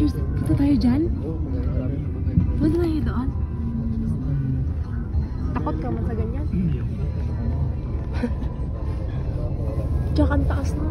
pictures. Punta tayo dyan? Punta tayo doon? Takot ka man sa ganyan? Tsaka ang taas na.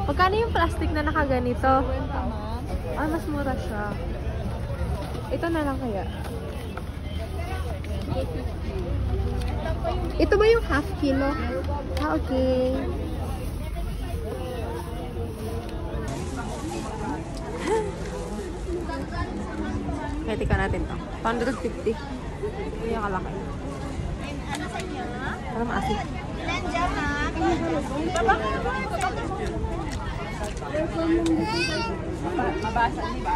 Magkano yung plastic na nakaganito? Ah, mas mura siya. Ito na lang kaya. Ito ba yung half kilo? Ah, okay. Kaya tika natin to. 150. Ito yung kalaki. Ano sa inyo? Para maasin. Ilan dyan ha? Mabasa niyo.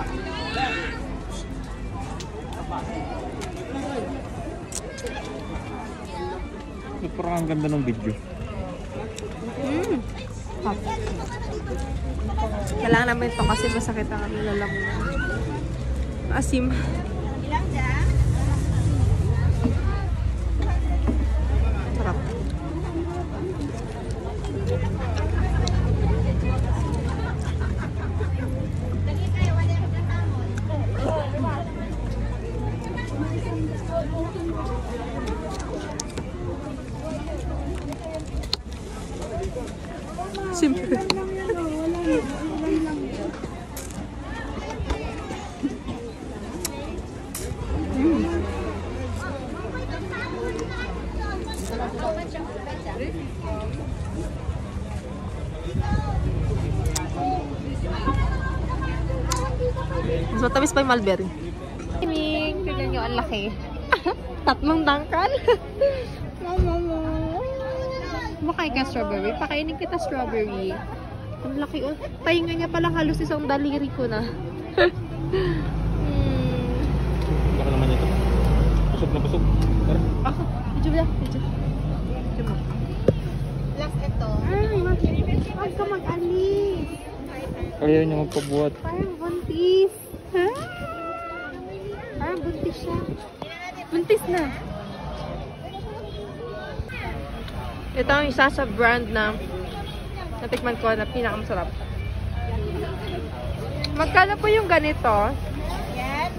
Parang ang ganda ng video. Hop. Kailangan namin ito kasi masakit ang aming lalamunan. Asim. Ilang dyan? Sarap. Siyempre. Mas matamis pa yung mulberry. Tignan nyo, ang laki. Tatlong dangkal. Makain ka strawberry. Pakainin kita strawberry. Ang laki. Oh. Tainga niya palang halos isang daliri ko na. Baka naman ito. Busog na busog. Tara. Ako. Medyo ba? Medyo. Plus ito. Huwag ka mag-alis. Ayaw niya magpabuhat. Parang buntis. Ha? Parang buntis siya. Buntis na. Ito ang isa sa brand na natikman ko na pinakamasarap. Magkano po yung ganito? Yan,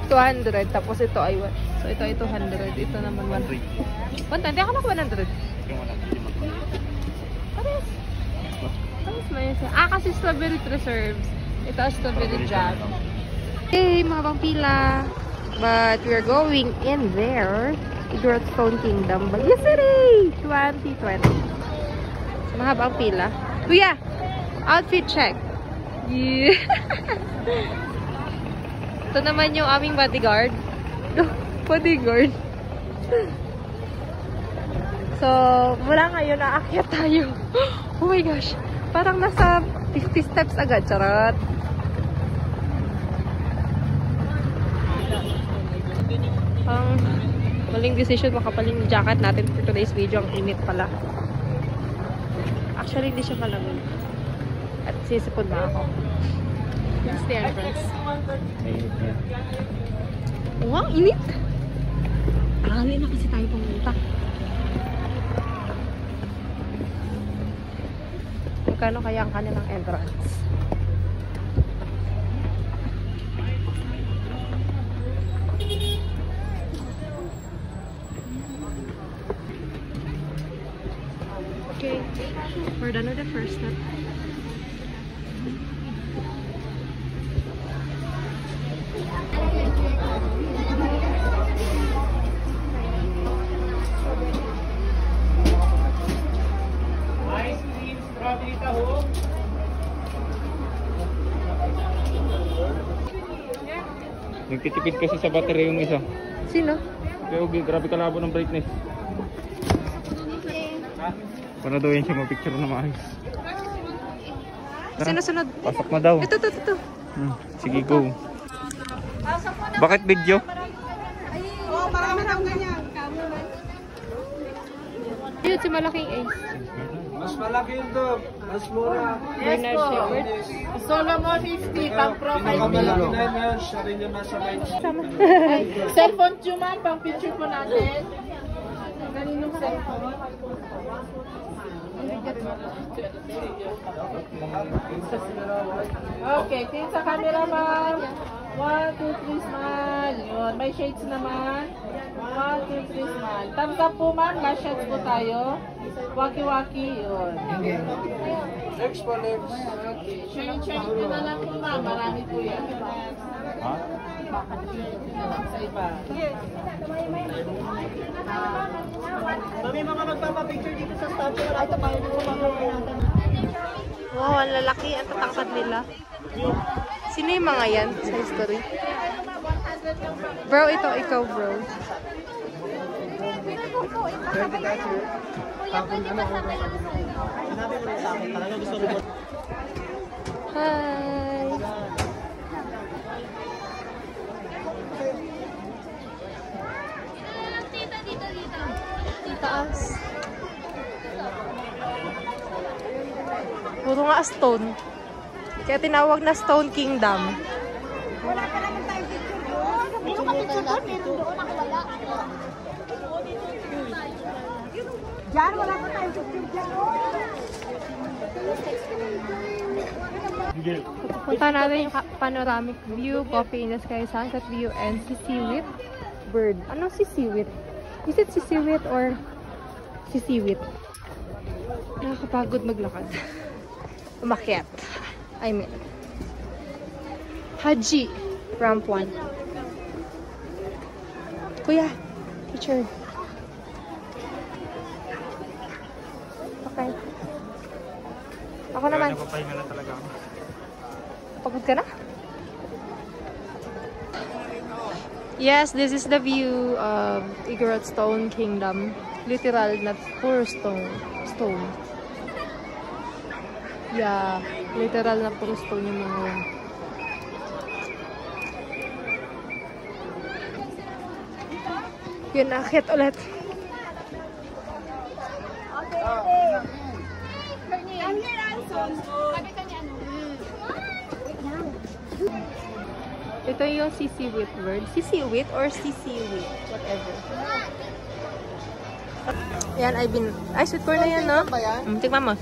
200. 200. Tapos ito ay so ito ay 200. Ito naman 100. 120. Ako na 100. Parehas. Parehas na yun siya. Kasi strawberry preserves. Ito ay strawberry jam. Hey, mga pampila. But we're going in there. Igorot Stone Kingdom. But yesterday! 2020. So, mahaba ang pila. Kuya! Outfit check. Yeah! Ito naman yung aming bodyguard. Bodyguard. So, mula ngayon, naakyat tayo. Oh my gosh. Parang nasa 50 steps agad. Charot. Maling decision, makapaling jacket natin for today's video. Ang init pala. Actually, hindi siya malamig. At sisipon na ako. This is the entrance. Wow, init! Marami na kasi tayo pumunta. Magkano kaya ang kanilang entrance? Okay, we're done with the first step. Ice cream, strawberry taho. Nagtitipid kasi sa battery yung isa. Sino? Kaya grabe kalabo ng brightness. Para daw yan siya mapicture na maayos. Sino sunod? Pasok na daw. Ito. Sige, go. Bakit video? Oo, marami nang ganyan. Yun, si malaking ace. Mas malaki yun to. Mas mura. Bernard Shepherd. Solo mo 50, pang profile Pinakamalaki mo. na yun ngayon. Siya rin yung nasa right. Cellphone tuma, pang picture po natin. Kaninong cellphone? Okay, tingin sa camera, ma'am. 1, 2, 3, smile. Yun, may shades naman. 1, 2, 3, smile. Thumbs up po, ma'am. Last shots po tayo. Waki-waki, yun. Next po, next. Okay, share nyo na lang po, ma'am. Marami po yan. Ha? Sa iba. Mami, mga magpapapicture dito sa statue. Ito pa yung natin. Wow, ang lalaki. Ang tatangkad nila. Sino yung mga yan sa history? Bro, ito. Ikaw, bro. Hi! Taas. stone. Kaya tinawag na Stone Kingdom. Wala pa naman tayong picture doon. Puro ka picture doon, meron doon ako wala. Diyan, wala pa tayong picture dyan. Punta natin yung panoramic view, coffee in the sky, sunset view, and sisiwit bird. Ano sisiwit? Is it sisiwit or sisiwit? Nakakapagod maglakad. Umakyat. I mean. Haji. Ramp 1. Kuya, picture. Okay. Ako naman. Napapahinga na talaga ako. Pagod ka na? Yes, this is the view of Igorot Stone Kingdom. Literal na pure stone. Yeah, literal na puro stone yung mga yan. Yun, nakakit ulit. Ito yung sisiwit bird. Sisiwit or sisiwit? Whatever. Yan, ay, sweet corn na yan, no? Tignan mo.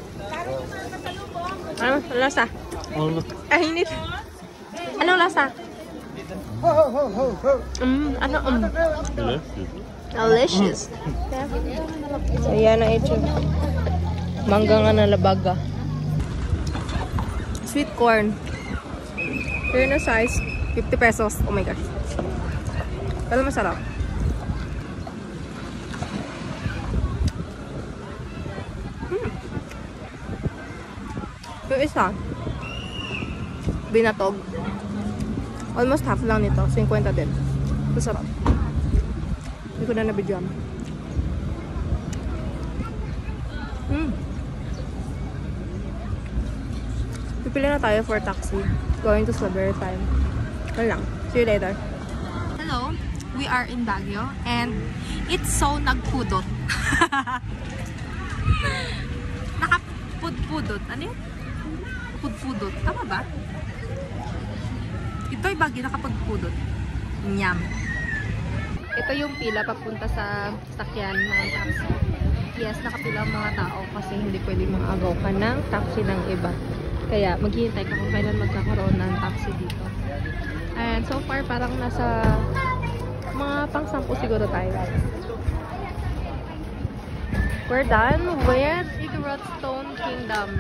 Ano? Lasa? Ay, init. Anong lasa? Ano? Delicious. So, yan na ito. Mangga nga na labaga. Sweet corn. Here na size. 50 pesos. Oh my gosh. Pero masarap. Yung isa, binatog. Almost half lang nito. 50 din. Masarap. Hindi ko na nabidyan. Pipili na tayo for taxi. Going to Strawberry Time. Wala lang. See you later. Hello. We are in Baguio. And it's so nagpudot. Nakapudpudot. Ano yun? Pudpudot. Tama ba? Ito'y Baguio nakapudpudot. Nyam. Ito yung pila papunta sa sakyan ng taxi. Yes, nakapila ang mga tao kasi hindi pwede maagaw ka ng taxi ng iba. Kaya maghihintay ka kung kailan magkakaroon ng taxi dito. And so far parang nasa mga pang-10 siguro tayo. We're done with Igorot Stone Kingdom.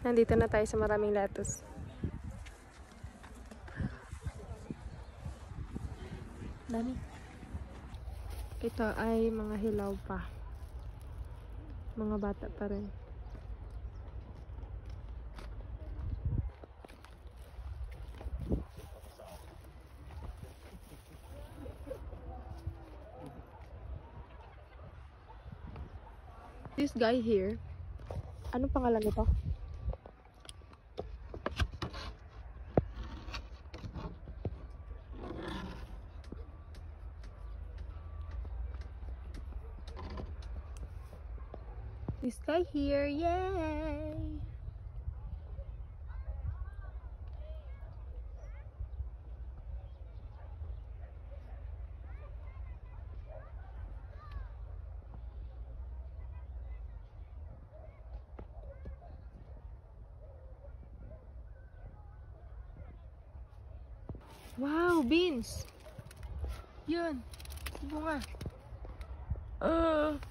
Nandito na tayo sa maraming lettuce. Dami. Ito ay mga hilaw pa. Mga bata pa rin. This guy here, ano pangalan nito? This guy here, yay! Wow, beans! Yun, bunga.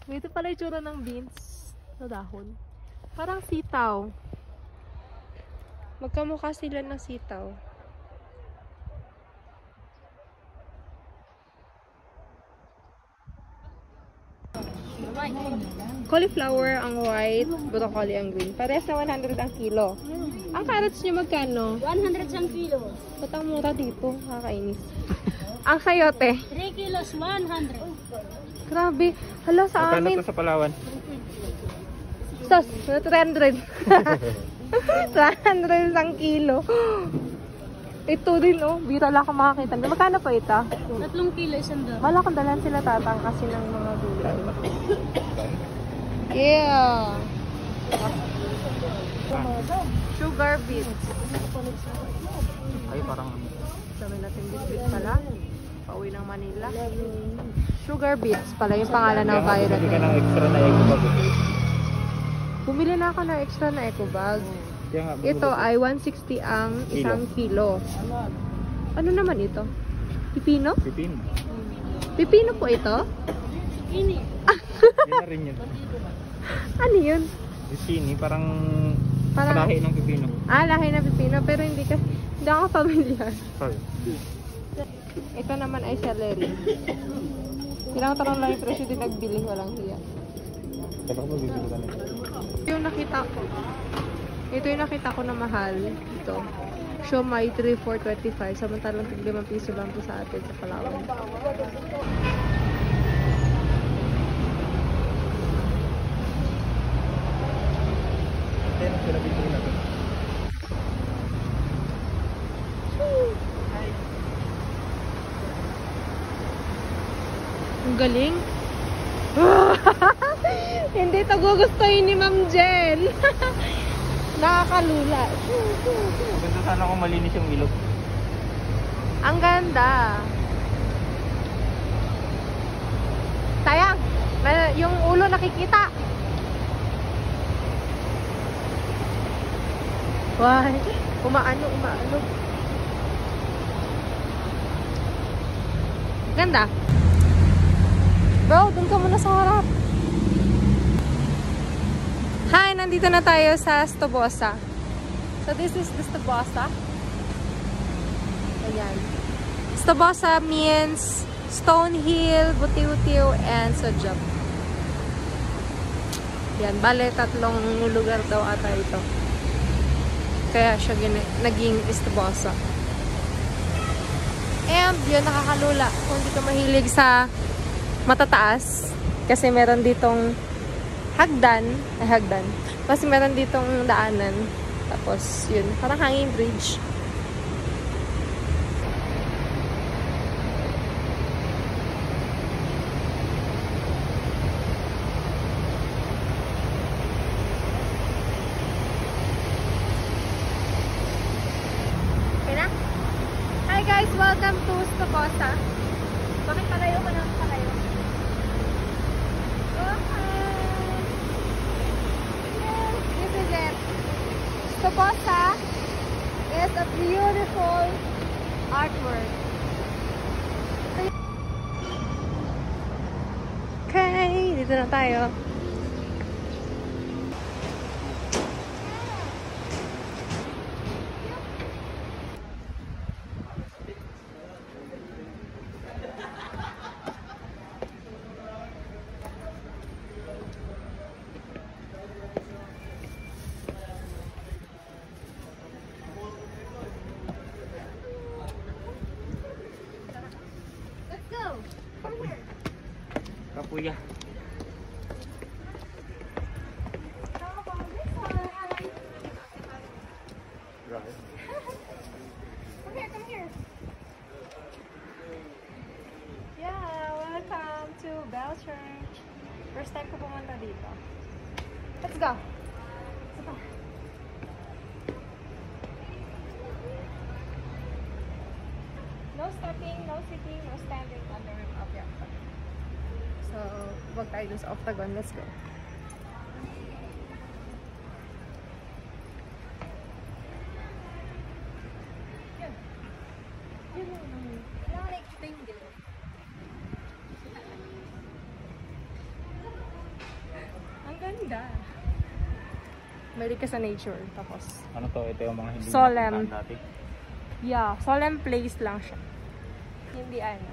Ito pala yung tsura ng beans. Sa dahon. Parang sitaw. Magkamukha sila ng sitaw. Cauliflower ang white, broccoli ang green. Parehas na 100 ang kilo. Ang carrots nyo magkano? 100 ang kilo. Ba't ang mura dito? Kakainis. Ang sayote. 3 kilos, 100. Grabe. Hala sa Magkano amin. to sa Palawan? Sos, 300. 300 ang kilo. Ito din oh. Bira lang ako makakita. Magkano pa ito? 3 kilo, 100. Wala kong dalan sila tatang kasi ng mga gulay. Yeah. Sugar beets. Ay, parang... Sabi natin biscuit pala. Pauwi ng Manila. Sugar beets pala yung pangalan ng violet. Bumili ka ng extra na eco bag. Bumili na ako ng extra na eco bag. Kaya nga, bumili Ito ko. ay 160 ang isang kilo. Ano naman ito? Pipino? Pipino. Pipino po ito? Ini. Yun na rin yun. Ano yun? Zucchini, parang... Parang- lahi ng pipino. Lahi na pipino pero hindi ako familiar. Sorry. Ito naman ay celery. Tinatanong lang yung presyo din nagbili, walang hiya. Kaya ko bibili ka nito. Yung nakita ko. Ito yung nakita ko na mahal. Ito. Siomai 3,425. Samantalang 5 piso lang po sa atin sa Palawan. Kaya nang sila bibili natin. Ang galing. Hindi ito gugustuhin ni Ma'am Jen. Nakakalula. Ganda sana kung malinis yung ilog. Ang ganda. Sayang. Yung ulo nakikita. Why? Umaano. Ganda. Bro, dun ka muna sa harap. Hi, nandito na tayo sa Stobosa. So this is the Stobosa. Ayan. Stobosa means Stone Hill, Butiw-Tiw, and Sojab. Yan, bale tatlong lugar daw ata ito. Kaya siya naging Stobosa. And yun, nakakalula. Kung hindi ka mahilig sa matataas, kasi meron ditong hagdan. Kasi meron ditong daanan. Tapos, yun, parang hanging bridge. Okay na? Hi guys! Welcome to Stobosa. Bakit palayo ko na palayo? This is it. Stobosa is a beautiful artwork. Okay, dito na tayo. Let's go. Come here. Kapuya. How about this one? Right. Come here. Yeah, welcome to Bell Church. First time ko pumunta dito. Let's go. Sige. No stepping, no sitting, no standing on the rim of the octagon. So, wag tayo dun sa octagon. Let's go. Ang ganda. Mahilig ka sa nature. Tapos, Ano to? Ito yung mga hindi Solemn. napuntahan dati. yeah, solemn place lang siya. Hindi ano.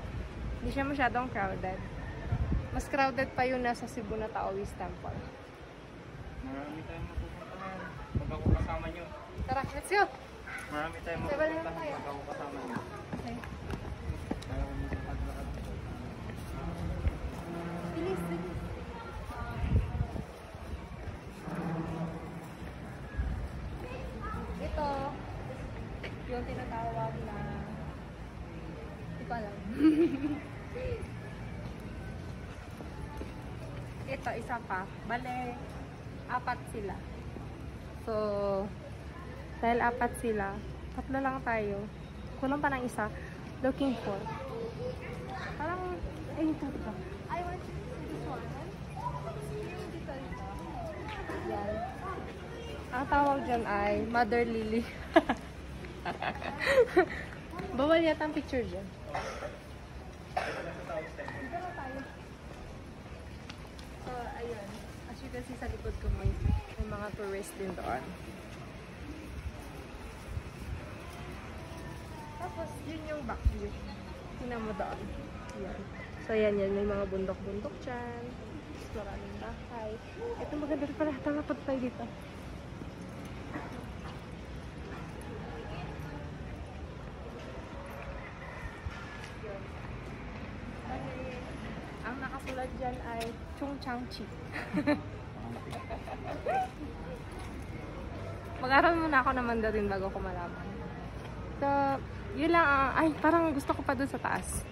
Hindi siya masyadong crowded. Mas crowded pa yung nasa Cebu na Taoist Temple. Marami tayong mapupuntahan. Pag ako kasama nyo. Tara, let's go! Marami tayong Sabay na mapupuntahan. tayo. Pag ako kasama nyo. Okay. Kaya kung maglakad-lakad. Bilis, bilis. Ito, yung tinatawag na hindi ko alam. Ito, isa pa. Bale, apat sila. So, dahil apat sila, tatlo lang tayo. Kulang pa ng isa. Looking for. Parang, ay, ito. I want to see this one. Dito. Yan. Ang tawag dyan ay Mother Lily. Bawal yata ang picture dyan. Dito na tayo. So, ayun. As you can see sa likod ko may mga tourists din doon. Tapos, yun yung back view. Tingnan mo doon. Yan. So, yan. May mga bundok-bundok dyan. Tapos, maraming bahay. Ito maganda rin pala. Tama pa tayo dito. Ang nakasulat dyan ay Chung Chang Chi. Mag-aral muna ako ng Mandarin bago ko malaman. So, yun lang. Ay, parang gusto ko pa dun sa taas.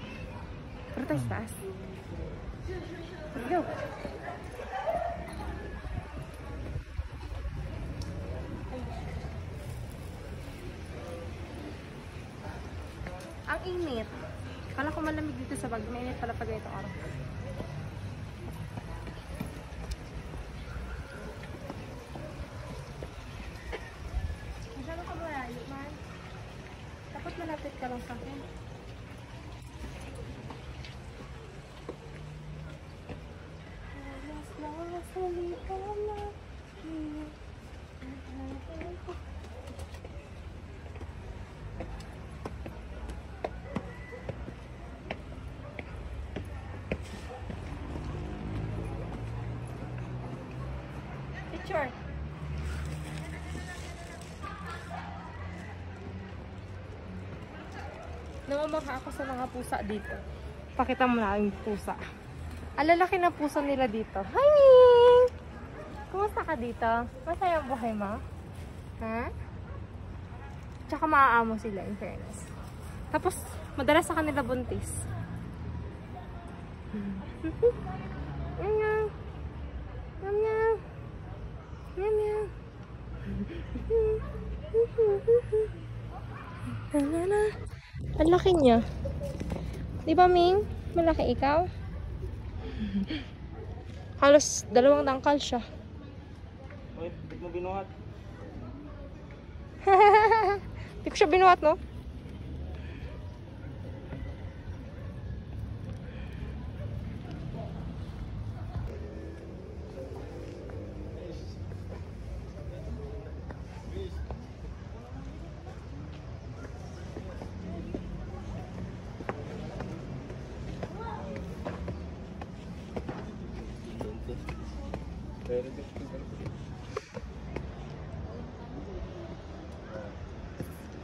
Pero tayo sa taas. Let's go! Ang init. Kala ko malamig dito sa bag. Mainit pala pag ito araw. Masyado ka malayo, man. Dapat malapit ka lang sa akin. Picture. Namamangha ako sa mga pusa dito. Pakita mo na yung pusa. Ang lalaki ng pusa nila dito. Hi! Kumusta ka dito? Masaya ang buhay mo? Ha? Tsaka maaamo sila, in fairness. Tapos, madalas sa kanila buntis. Meow. Meow. Meow. Ang laki niya. Di ba, Ming? Malaki ikaw? Halos 2 tangkal siya. Uy, ba't mo binuhat? Hindi ko siya binuhat, no?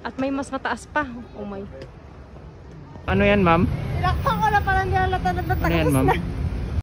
At may mas mataas pa. Oh my. Ano yan, ma'am? Ilakpan ko na parang nilalata na Ano yan, ma'am?